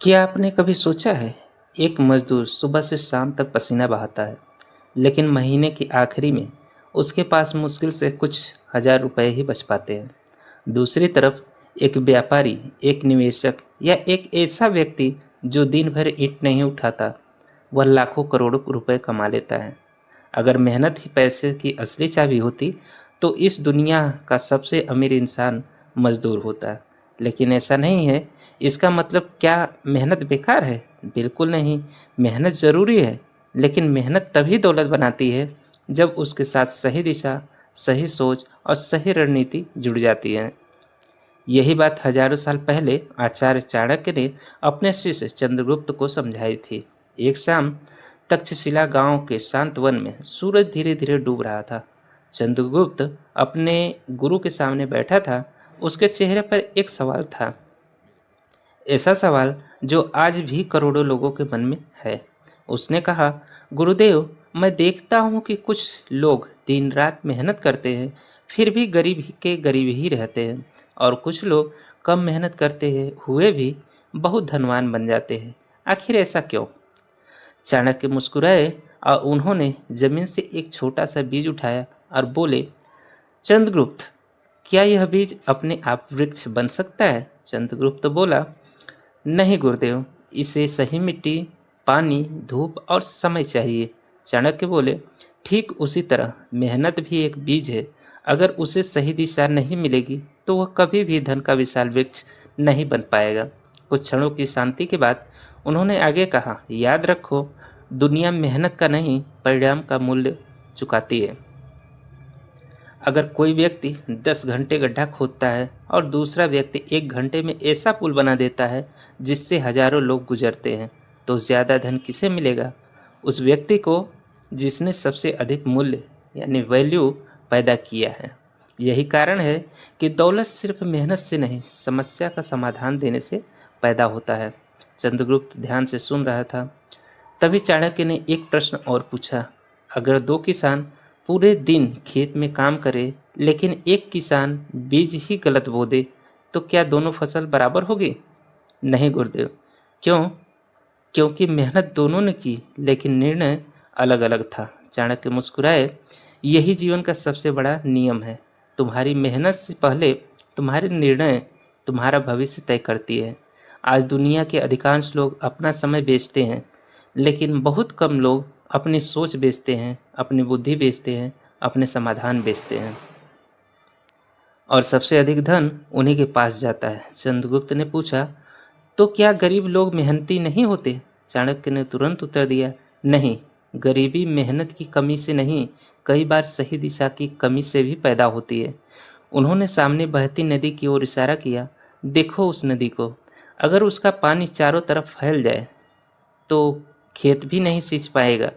क्या आपने कभी सोचा है, एक मजदूर सुबह से शाम तक पसीना बहाता है, लेकिन महीने की आखिरी में उसके पास मुश्किल से कुछ हजार रुपए ही बच पाते हैं। दूसरी तरफ एक व्यापारी, एक निवेशक या एक ऐसा व्यक्ति जो दिन भर ईंट नहीं उठाता, वह लाखों करोड़ों रुपए कमा लेता है। अगर मेहनत ही पैसे की असली चाबी होती, तो इस दुनिया का सबसे अमीर इंसान मजदूर होता। लेकिन ऐसा नहीं है। इसका मतलब क्या मेहनत बेकार है? बिल्कुल नहीं। मेहनत ज़रूरी है, लेकिन मेहनत तभी दौलत बनाती है जब उसके साथ सही दिशा, सही सोच और सही रणनीति जुड़ जाती है। यही बात हजारों साल पहले आचार्य चाणक्य ने अपने शिष्य चंद्रगुप्त को समझाई थी। एक शाम तक्षशिला गांव के शांत वन में सूरज धीरे धीरे डूब रहा था। चंद्रगुप्त अपने गुरु के सामने बैठा था। उसके चेहरे पर एक सवाल था, ऐसा सवाल जो आज भी करोड़ों लोगों के मन में है। उसने कहा, गुरुदेव, मैं देखता हूँ कि कुछ लोग दिन रात मेहनत करते हैं, फिर भी गरीब के गरीब ही रहते हैं, और कुछ लोग कम मेहनत करते हुए भी बहुत धनवान बन जाते हैं। आखिर ऐसा क्यों? चाणक्य मुस्कुराए और उन्होंने जमीन से एक छोटा सा बीज उठाया और बोले, चंद्रगुप्त, क्या यह बीज अपने आप वृक्ष बन सकता है? चंद्रगुप्त बोला, नहीं गुरुदेव, इसे सही मिट्टी, पानी, धूप और समय चाहिए। चाणक्य बोले, ठीक उसी तरह मेहनत भी एक बीज है। अगर उसे सही दिशा नहीं मिलेगी तो वह कभी भी धन का विशाल वृक्ष नहीं बन पाएगा। कुछ क्षणों की शांति के बाद उन्होंने आगे कहा, याद रखो, दुनिया मेहनत का नहीं, परिणाम का मूल्य चुकाती है। अगर कोई व्यक्ति 10 घंटे गड्ढा खोदता है और दूसरा व्यक्ति 1 घंटे में ऐसा पुल बना देता है जिससे हजारों लोग गुजरते हैं, तो ज़्यादा धन किसे मिलेगा? उस व्यक्ति को जिसने सबसे अधिक मूल्य यानी वैल्यू पैदा किया है। यही कारण है कि दौलत सिर्फ मेहनत से नहीं, समस्या का समाधान देने से पैदा होता है। चंद्रगुप्त ध्यान से सुन रहा था। तभी चाणक्य ने एक प्रश्न और पूछा, अगर दो किसान पूरे दिन खेत में काम करे, लेकिन एक किसान बीज ही गलत बो दे, तो क्या दोनों फसल बराबर होगी? नहीं गुरुदेव। क्यों? क्योंकि मेहनत दोनों ने की, लेकिन निर्णय अलग अलग था। चाणक्य मुस्कुराए, यही जीवन का सबसे बड़ा नियम है। तुम्हारी मेहनत से पहले तुम्हारे निर्णय तुम्हारा भविष्य तय करती है। आज दुनिया के अधिकांश लोग अपना समय बेचते हैं, लेकिन बहुत कम लोग अपनी सोच बेचते हैं, अपनी बुद्धि बेचते हैं, अपने समाधान बेचते हैं, और सबसे अधिक धन उन्हीं के पास जाता है। चंद्रगुप्त ने पूछा, तो क्या गरीब लोग मेहनती नहीं होते? चाणक्य ने तुरंत उत्तर दिया, नहीं, गरीबी मेहनत की कमी से नहीं, कई बार सही दिशा की कमी से भी पैदा होती है। उन्होंने सामने बहती नदी की ओर इशारा किया, देखो उस नदी को, अगर उसका पानी चारों तरफ फैल जाए तो खेत भी नहीं सींच पाएगा,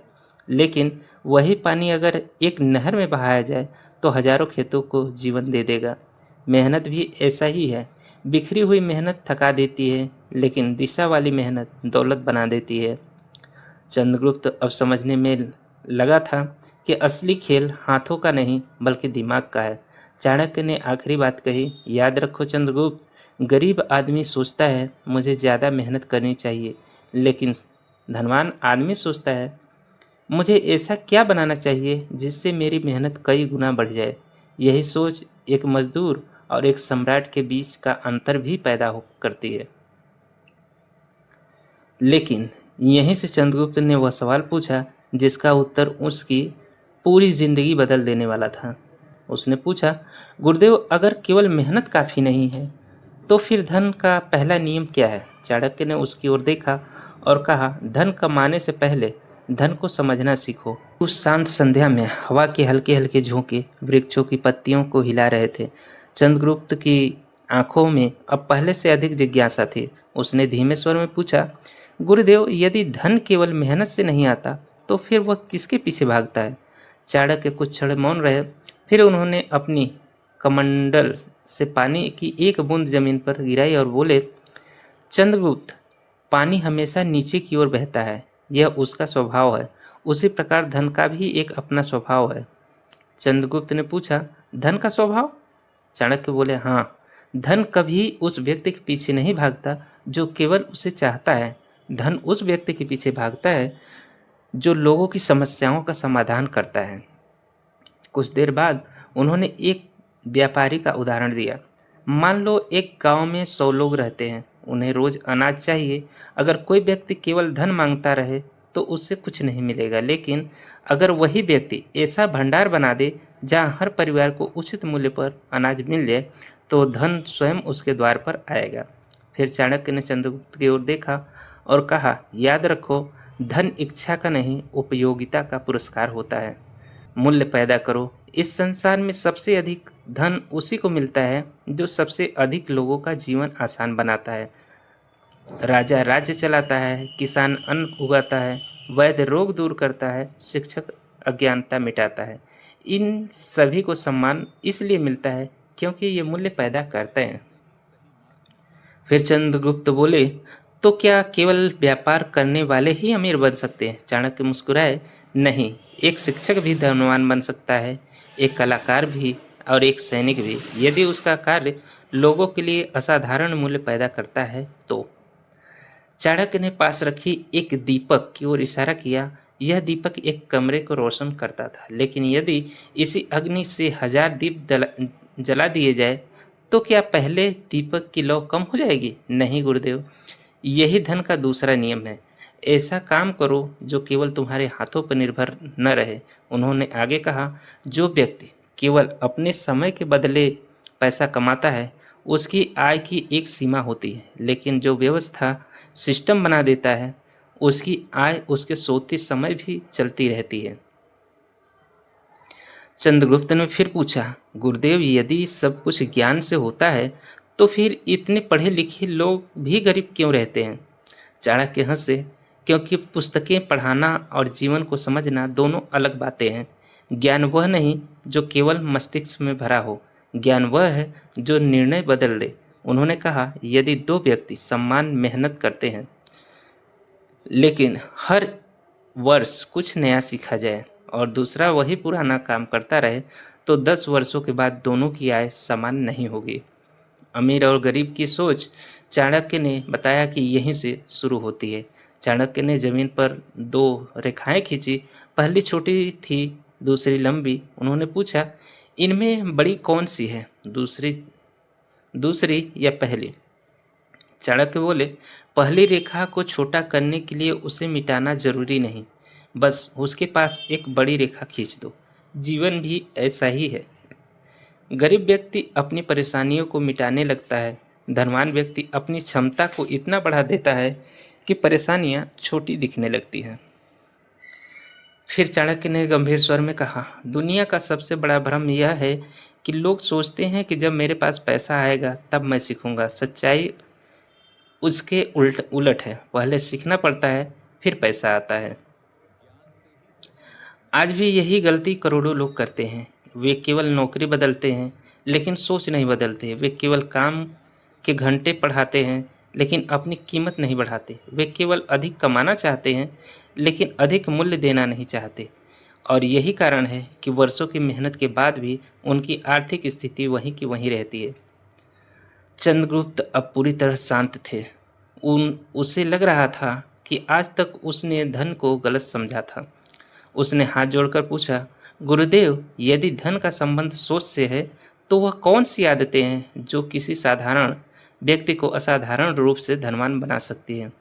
लेकिन वही पानी अगर एक नहर में बहाया जाए तो हजारों खेतों को जीवन दे देगा। मेहनत भी ऐसा ही है। बिखरी हुई मेहनत थका देती है, लेकिन दिशा वाली मेहनत दौलत बना देती है। चंद्रगुप्त अब समझने में लगा था कि असली खेल हाथों का नहीं बल्कि दिमाग का है। चाणक्य ने आखिरी बात कही, याद रखो चंद्रगुप्त, गरीब आदमी सोचता है मुझे ज़्यादा मेहनत करनी चाहिए, लेकिन धनवान आदमी सोचता है मुझे ऐसा क्या बनाना चाहिए जिससे मेरी मेहनत कई गुना बढ़ जाए। यही सोच एक मजदूर और एक सम्राट के बीच का अंतर भी पैदा हो करती है। लेकिन यहीं से चंद्रगुप्त ने वह सवाल पूछा जिसका उत्तर उसकी पूरी जिंदगी बदल देने वाला था। उसने पूछा, गुरुदेव, अगर केवल मेहनत काफ़ी नहीं है, तो फिर धन का पहला नियम क्या है? चाणक्य ने उसकी ओर देखा और कहा, धन कमाने से पहले धन को समझना सीखो। उस शांत संध्या में हवा के हल्के हल्के झोंके वृक्षों की पत्तियों को हिला रहे थे। चंद्रगुप्त की आंखों में अब पहले से अधिक जिज्ञासा थी। उसने धीमे स्वर में पूछा, गुरुदेव, यदि धन केवल मेहनत से नहीं आता, तो फिर वह किसके पीछे भागता है? चाणक्य कुछ क्षण मौन रहे, फिर उन्होंने अपनी कमंडल से पानी की एक बूंद जमीन पर गिराई और बोले, चंद्रगुप्त, पानी हमेशा नीचे की ओर बहता है, यह उसका स्वभाव है। उसी प्रकार धन का भी एक अपना स्वभाव है। चंद्रगुप्त ने पूछा, धन का स्वभाव? चाणक्य बोले, हाँ, धन कभी उस व्यक्ति के पीछे नहीं भागता जो केवल उसे चाहता है। धन उस व्यक्ति के पीछे भागता है जो लोगों की समस्याओं का समाधान करता है। कुछ देर बाद उन्होंने एक व्यापारी का उदाहरण दिया। मान लो एक गांव में 100 लोग रहते हैं, उन्हें रोज अनाज चाहिए। अगर कोई व्यक्ति केवल धन मांगता रहे तो उससे कुछ नहीं मिलेगा, लेकिन अगर वही व्यक्ति ऐसा भंडार बना दे जहां हर परिवार को उचित मूल्य पर अनाज मिल जाए तो धन स्वयं उसके द्वार पर आएगा। फिर चाणक्य ने चंद्रगुप्त की ओर देखा और कहा, याद रखो, धन इच्छा का नहीं, उपयोगिता का पुरस्कार होता है। मूल्य पैदा करो। इस संसार में सबसे अधिक धन उसी को मिलता है जो सबसे अधिक लोगों का जीवन आसान बनाता है। राजा राज्य चलाता है, किसान अन्न उगाता है, वैद्य रोग दूर करता है, शिक्षक अज्ञानता मिटाता है। इन सभी को सम्मान इसलिए मिलता है क्योंकि ये मूल्य पैदा करते हैं। फिर चंद्रगुप्त बोले, तो क्या केवल व्यापार करने वाले ही अमीर बन सकते हैं? चाणक्य मुस्कुराए, नहीं, एक शिक्षक भी धनवान बन सकता है, एक कलाकार भी और एक सैनिक भी, यदि उसका कार्य लोगों के लिए असाधारण मूल्य पैदा करता है तो। चाणक्य ने पास रखी एक दीपक की ओर इशारा किया। यह दीपक एक कमरे को रोशन करता था, लेकिन यदि इसी अग्नि से 1000 दीप जला दिए जाए तो क्या पहले दीपक की लौ कम हो जाएगी? नहीं गुरुदेव, यही धन का दूसरा नियम है। ऐसा काम करो जो केवल तुम्हारे हाथों पर निर्भर न रहे। उन्होंने आगे कहा, जो व्यक्ति केवल अपने समय के बदले पैसा कमाता है उसकी आय की एक सीमा होती है, लेकिन जो व्यवस्था सिस्टम बना देता है उसकी आय उसके सोते समय भी चलती रहती है। चंद्रगुप्त ने फिर पूछा, गुरुदेव, यदि सब कुछ ज्ञान से होता है तो फिर इतने पढ़े लिखे लोग भी गरीब क्यों रहते हैं? चाणक्य हंसे, क्योंकि पुस्तकें पढ़ाना और जीवन को समझना दोनों अलग बातें हैं। ज्ञान वह नहीं जो केवल मस्तिष्क में भरा हो, ज्ञान वह है जो निर्णय बदल दे। उन्होंने कहा, यदि दो व्यक्ति समान मेहनत करते हैं लेकिन हर वर्ष कुछ नया सीखा जाए और दूसरा वही पुराना काम करता रहे तो 10 वर्षों के बाद दोनों की आय समान नहीं होगी। अमीर और गरीब की सोच चाणक्य ने बताया कि यहीं से शुरू होती है। चाणक्य ने जमीन पर 2 रेखाएं खींची। पहली छोटी थी, दूसरी लंबी। उन्होंने पूछा, इनमें बड़ी कौन सी है, दूसरी दूसरी या पहली? चाणक्य बोले, पहली रेखा को छोटा करने के लिए उसे मिटाना जरूरी नहीं, बस उसके पास एक बड़ी रेखा खींच दो। जीवन भी ऐसा ही है। गरीब व्यक्ति अपनी परेशानियों को मिटाने लगता है, धनवान व्यक्ति अपनी क्षमता को इतना बढ़ा देता है कि परेशानियां छोटी दिखने लगती हैं। फिर चाणक्य ने गंभीर स्वर में कहा, दुनिया का सबसे बड़ा भ्रम यह है कि लोग सोचते हैं कि जब मेरे पास पैसा आएगा तब मैं सीखूंगा। सच्चाई उसके उलट है, पहले सीखना पड़ता है फिर पैसा आता है। आज भी यही गलती करोड़ों लोग करते हैं। वे केवल नौकरी बदलते हैं लेकिन सोच नहीं बदलते। वे केवल काम के घंटे बढ़ाते हैं लेकिन अपनी कीमत नहीं बढ़ाते। वे केवल अधिक कमाना चाहते हैं लेकिन अधिक मूल्य देना नहीं चाहते। और यही कारण है कि वर्षों की मेहनत के बाद भी उनकी आर्थिक स्थिति वहीं की वहीं रहती है। चंद्रगुप्त अब पूरी तरह शांत थे। उसे लग रहा था कि आज तक उसने धन को गलत समझा था। उसने हाथ जोड़कर पूछा, गुरुदेव, यदि धन का संबंध सोच से है तो वह कौन सी आदतें हैं जो किसी साधारण व्यक्ति को असाधारण रूप से धनवान बना सकती है?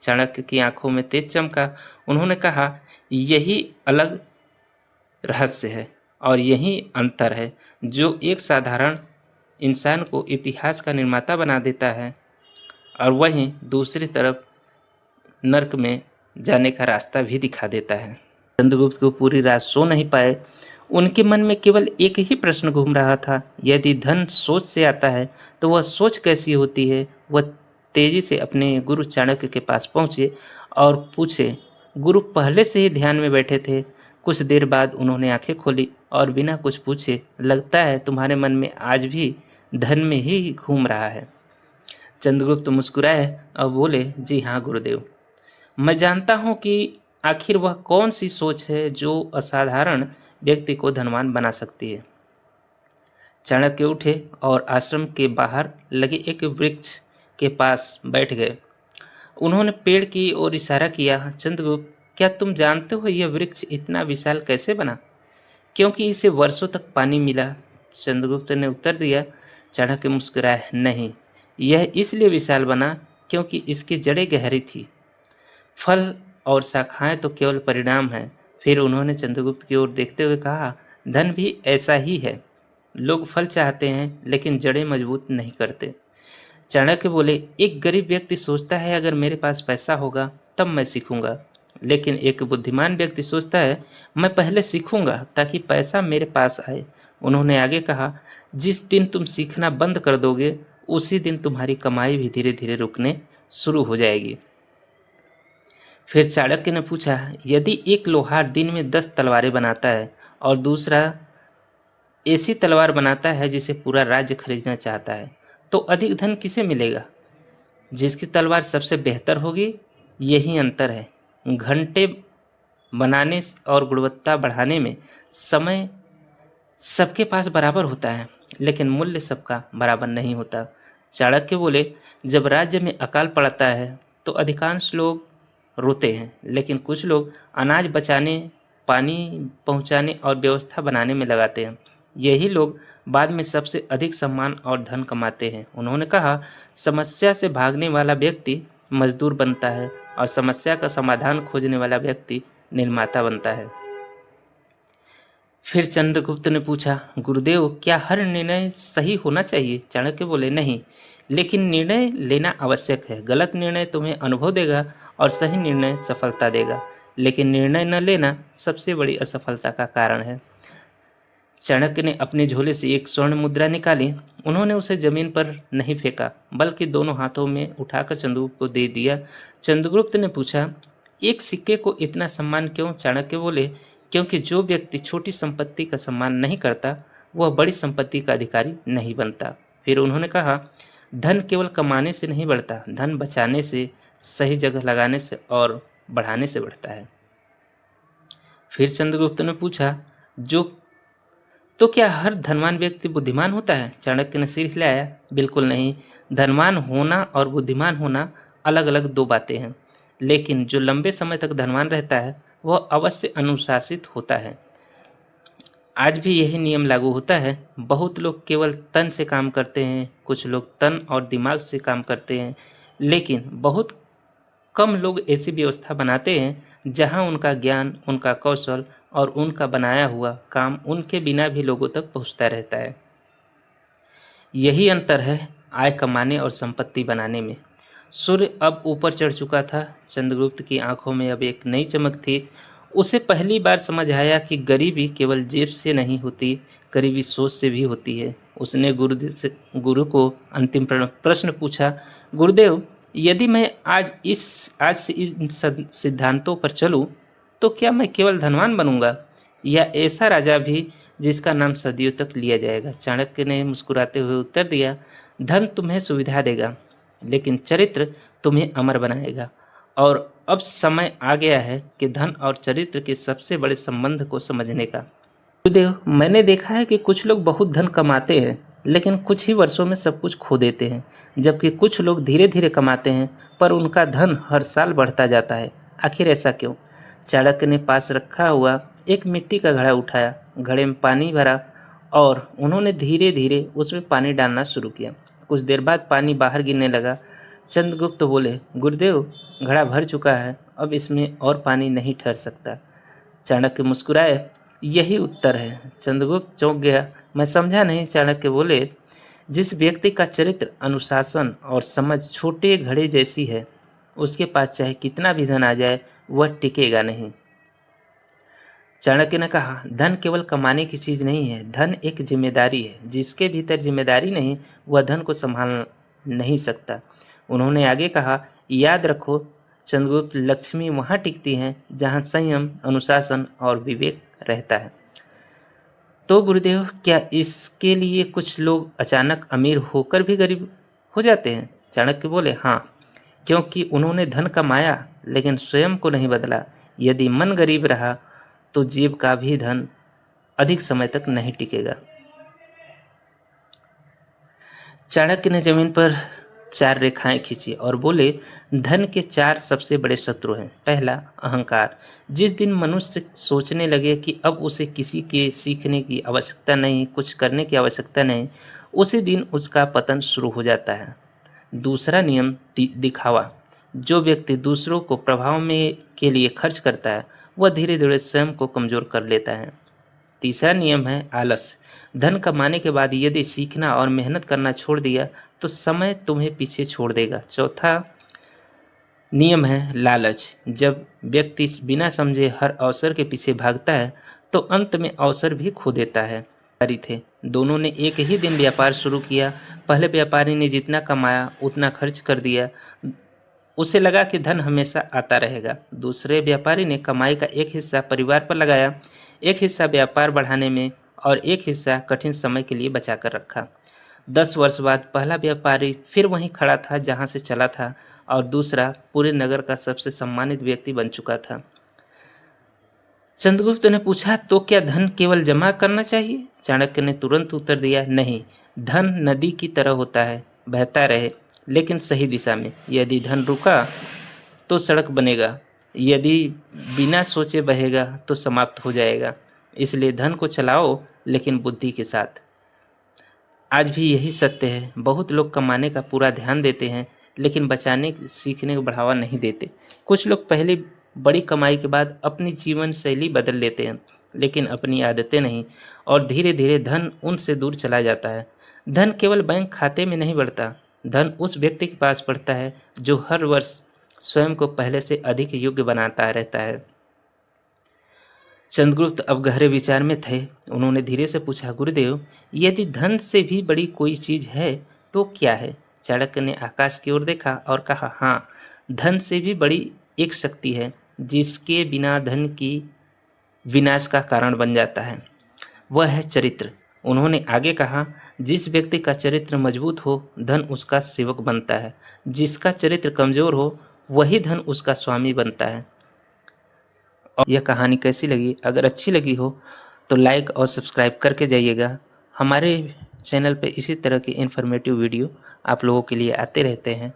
चाणक्य की आंखों में तेज चमका। उन्होंने कहा, यही अलग रहस्य है और यही अंतर है जो एक साधारण इंसान को इतिहास का निर्माता बना देता है और वहीं दूसरी तरफ नर्क में जाने का रास्ता भी दिखा देता है। चंद्रगुप्त को पूरी रात सो नहीं पाए। उनके मन में केवल एक ही प्रश्न घूम रहा था, यदि धन सोच से आता है तो वह सोच कैसी होती है? वह तेजी से अपने गुरु चाणक्य के पास पहुंचे और पूछे। गुरु पहले से ही ध्यान में बैठे थे। कुछ देर बाद उन्होंने आंखें खोली और बिना कुछ पूछे, लगता है तुम्हारे मन में आज भी धन में ही घूम रहा है। चंद्रगुप्त मुस्कुराए और बोले, जी हाँ गुरुदेव, मैं जानता हूँ कि आखिर वह कौन सी सोच है जो असाधारण व्यक्ति को धनवान बना सकती है। चाणक्य उठे और आश्रम के बाहर लगे एक वृक्ष के पास बैठ गए। उन्होंने पेड़ की ओर इशारा किया। चंद्रगुप्त, क्या तुम जानते हो यह वृक्ष इतना विशाल कैसे बना? क्योंकि इसे वर्षों तक पानी मिला। चंद्रगुप्त ने उत्तर दिया। चाणक्य मुस्कुराए, नहीं, यह इसलिए विशाल बना क्योंकि इसकी जड़ें गहरी थी। फल और शाखाएं तो केवल परिणाम है। फिर उन्होंने चंद्रगुप्त की ओर देखते हुए कहा, धन भी ऐसा ही है। लोग फल चाहते हैं लेकिन जड़ें मजबूत नहीं करते। चाणक्य बोले, एक गरीब व्यक्ति सोचता है अगर मेरे पास पैसा होगा तब मैं सीखूंगा, लेकिन एक बुद्धिमान व्यक्ति सोचता है मैं पहले सीखूंगा ताकि पैसा मेरे पास आए। उन्होंने आगे कहा, जिस दिन तुम सीखना बंद कर दोगे उसी दिन तुम्हारी कमाई भी धीरे धीरे रुकने शुरू हो जाएगी। फिर चाणक्य ने पूछा, यदि एक लोहार दिन में 10 तलवारें बनाता है और दूसरा ऐसी तलवार बनाता है जिसे पूरा राज्य खरीदना चाहता है, तो अधिक धन किसे मिलेगा? जिसकी तलवार सबसे बेहतर होगी। यही अंतर है। घंटे बनाने और गुणवत्ता बढ़ाने में समय सबके पास बराबर होता है, लेकिन मूल्य सबका बराबर नहीं होता। चाणक्य बोले, जब राज्य में अकाल पड़ता है तो अधिकांश लोग रोते हैं, लेकिन कुछ लोग अनाज बचाने, पानी पहुंचाने और व्यवस्था बनाने में लगाते हैं। यही लोग बाद में सबसे अधिक सम्मान और धन कमाते हैं। उन्होंने कहा, समस्या से भागने वाला व्यक्ति मजदूर बनता है और समस्या का समाधान खोजने वाला व्यक्ति निर्माता बनता है। फिर चंद्रगुप्त ने पूछा, गुरुदेव, क्या हर निर्णय सही होना चाहिए? चाणक्य बोले, नहीं, लेकिन निर्णय लेना आवश्यक है। गलत निर्णय तुम्हें अनुभव देगा और सही निर्णय सफलता देगा, लेकिन निर्णय न लेना सबसे बड़ी असफलता का कारण है। चाणक्य ने अपने झोले से एक स्वर्ण मुद्रा निकाली। उन्होंने उसे जमीन पर नहीं फेंका, बल्कि दोनों हाथों में उठाकर चंद्रगुप्त को दे दिया। चंद्रगुप्त ने पूछा, एक सिक्के को इतना सम्मान क्यों? चाणक्य बोले, क्योंकि जो व्यक्ति छोटी संपत्ति का सम्मान नहीं करता वह बड़ी संपत्ति का अधिकारी नहीं बनता। फिर उन्होंने कहा, धन केवल कमाने से नहीं बढ़ता, धन बचाने से, सही जगह लगाने से और बढ़ाने से बढ़ता है। फिर चंद्रगुप्त ने पूछा, जो तो क्या हर धनवान व्यक्ति बुद्धिमान होता है? चाणक्य ने सिर हिलाया, बिल्कुल नहीं। धनवान होना और बुद्धिमान होना अलग अलग दो बातें हैं, लेकिन जो लंबे समय तक धनवान रहता है वह अवश्य अनुशासित होता है। आज भी यही नियम लागू होता है। बहुत लोग केवल तन से काम करते हैं, कुछ लोग तन और दिमाग से काम करते हैं, लेकिन बहुत कम लोग ऐसी व्यवस्था बनाते हैं जहां उनका ज्ञान, उनका कौशल और उनका बनाया हुआ काम उनके बिना भी लोगों तक पहुंचता रहता है। यही अंतर है आय कमाने और संपत्ति बनाने में। सूर्य अब ऊपर चढ़ चुका था। चंद्रगुप्त की आंखों में अब एक नई चमक थी। उसे पहली बार समझ आया कि गरीबी केवल जेब से नहीं होती, गरीबी सोच से भी होती है। उसने गुरु को अंतिम प्रश्न पूछा, गुरुदेव, यदि मैं आज से इन सिद्धांतों पर चलूं तो क्या मैं केवल धनवान बनूंगा या ऐसा राजा भी जिसका नाम सदियों तक लिया जाएगा? चाणक्य ने मुस्कुराते हुए उत्तर दिया, धन तुम्हें सुविधा देगा, लेकिन चरित्र तुम्हें अमर बनाएगा। और अब समय आ गया है कि धन और चरित्र के सबसे बड़े संबंध को समझने का। गुरुदेव, मैंने देखा है कि कुछ लोग बहुत धन कमाते हैं लेकिन कुछ ही वर्षों में सब कुछ खो देते हैं, जबकि कुछ लोग धीरे धीरे कमाते हैं पर उनका धन हर साल बढ़ता जाता है। आखिर ऐसा क्यों? चाणक्य ने पास रखा हुआ एक मिट्टी का घड़ा उठाया, घड़े में पानी भरा और उन्होंने धीरे धीरे उसमें पानी डालना शुरू किया। कुछ देर बाद पानी बाहर गिरने लगा। चंद्रगुप्त बोले, गुरुदेव, घड़ा भर चुका है, अब इसमें और पानी नहीं ठहर सकता। चाणक्य मुस्कुराए, यही उत्तर है। चंद्रगुप्त चौंक गया, मैं समझा नहीं। चाणक्य बोले, जिस व्यक्ति का चरित्र, अनुशासन और समझ छोटे घड़े जैसी है, उसके पास चाहे कितना भी धन आ जाए वह टिकेगा नहीं। चाणक्य ने कहा, धन केवल कमाने की चीज नहीं है, धन एक जिम्मेदारी है। जिसके भीतर जिम्मेदारी नहीं वह धन को संभाल नहीं सकता। उन्होंने आगे कहा, याद रखो चंद्रगुप्त, लक्ष्मी वहाँ टिकती हैं जहाँ संयम, अनुशासन और विवेक रहता है। तो गुरुदेव, क्या इसके लिए कुछ लोग अचानक अमीर होकर भी गरीब हो जाते हैं? चाणक्य बोले, हाँ, क्योंकि उन्होंने धन कमाया लेकिन स्वयं को नहीं बदला। यदि मन गरीब रहा तो जेब का भी धन अधिक समय तक नहीं टिकेगा। चाणक्य ने जमीन पर चार रेखाएं खींची और बोले, धन के चार सबसे बड़े शत्रु हैं। पहला, अहंकार। जिस दिन मनुष्य सोचने लगे कि अब उसे किसी के सीखने की आवश्यकता नहीं, कुछ करने की आवश्यकता नहीं, उसी दिन उसका पतन शुरू हो जाता है। दूसरा नियम, दिखावा। जो व्यक्ति दूसरों को प्रभाव में के लिए खर्च करता है, वह धीरे धीरे स्वयं को कमजोर कर लेता है। तीसरा नियम है आलस। धन कमाने के बाद यदि सीखना और मेहनत करना छोड़ दिया तो समय तुम्हें पीछे छोड़ देगा। चौथा नियम है लालच। जब व्यक्ति बिना समझे हर अवसर के पीछे भागता है तो अंत में अवसर भी खो देता है। व्यापारी थे, दोनों ने एक ही दिन व्यापार शुरू किया। पहले व्यापारी ने जितना कमाया उतना खर्च कर दिया। उसे लगा कि धन हमेशा आता रहेगा। दूसरे व्यापारी ने कमाई का एक हिस्सा परिवार पर लगाया, एक हिस्सा व्यापार बढ़ाने में और एक हिस्सा कठिन समय के लिए बचा कर रखा। 10 वर्ष बाद पहला व्यापारी फिर वहीं खड़ा था जहां से चला था, और दूसरा पूरे नगर का सबसे सम्मानित व्यक्ति बन चुका था। चंद्रगुप्त ने पूछा, तो क्या धन केवल जमा करना चाहिए? चाणक्य ने तुरंत उत्तर दिया, नहीं। धन नदी की तरह होता है, बहता रहे लेकिन सही दिशा में। यदि धन रुका तो सड़क बनेगा, यदि बिना सोचे बहेगा तो समाप्त हो जाएगा। इसलिए धन को चलाओ, लेकिन बुद्धि के साथ। आज भी यही सत्य है। बहुत लोग कमाने का पूरा ध्यान देते हैं लेकिन बचाने सीखने को बढ़ावा नहीं देते। कुछ लोग पहली बड़ी कमाई के बाद अपनी जीवन शैली बदल लेते हैं लेकिन अपनी आदतें नहीं, और धीरे धीरे धन उनसे दूर चला जाता है। धन केवल बैंक खाते में नहीं बढ़ता, धन उस व्यक्ति के पास बढ़ता है जो हर वर्ष स्वयं को पहले से अधिक योग्य बनाता रहता है। चंद्रगुप्त अब गहरे विचार में थे। उन्होंने धीरे से पूछा, गुरुदेव, यदि धन से भी बड़ी कोई चीज है तो क्या है? चाणक्य ने आकाश की ओर देखा और कहा, हाँ, धन से भी बड़ी एक शक्ति है जिसके बिना धन की विनाश का कारण बन जाता है। वह है चरित्र। उन्होंने आगे कहा, जिस व्यक्ति का चरित्र मजबूत हो, धन उसका सेवक बनता है। जिसका चरित्र कमजोर हो, वही धन उसका स्वामी बनता है। और यह कहानी कैसी लगी? अगर अच्छी लगी हो तो लाइक और सब्सक्राइब करके जाइएगा। हमारे चैनल पे इसी तरह के इन्फॉर्मेटिव वीडियो आप लोगों के लिए आते रहते हैं।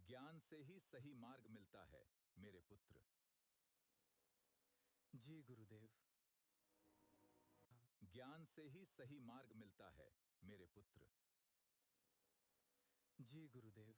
ज्ञान से ही सही मार्ग मिलता है मेरे पुत्र। जी गुरुदेव। ज्ञान से ही सही मार्ग मिलता है मेरे पुत्र। जी गुरुदेव।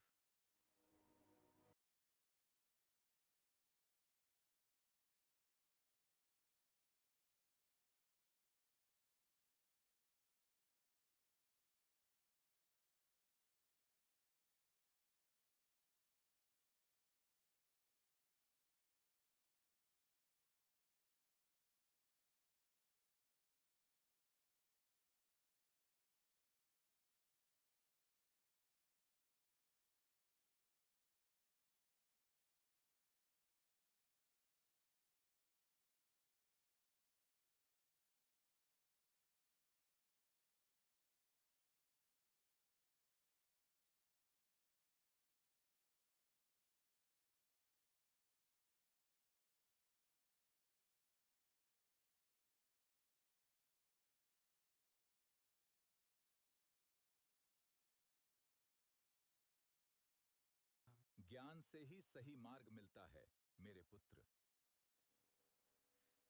ज्ञान से ही सही मार्ग मिलता है मेरे पुत्र।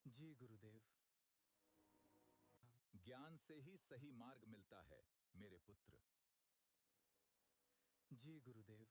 जी गुरुदेव। ज्ञान से ही सही मार्ग मिलता है मेरे पुत्र। जी गुरुदेव।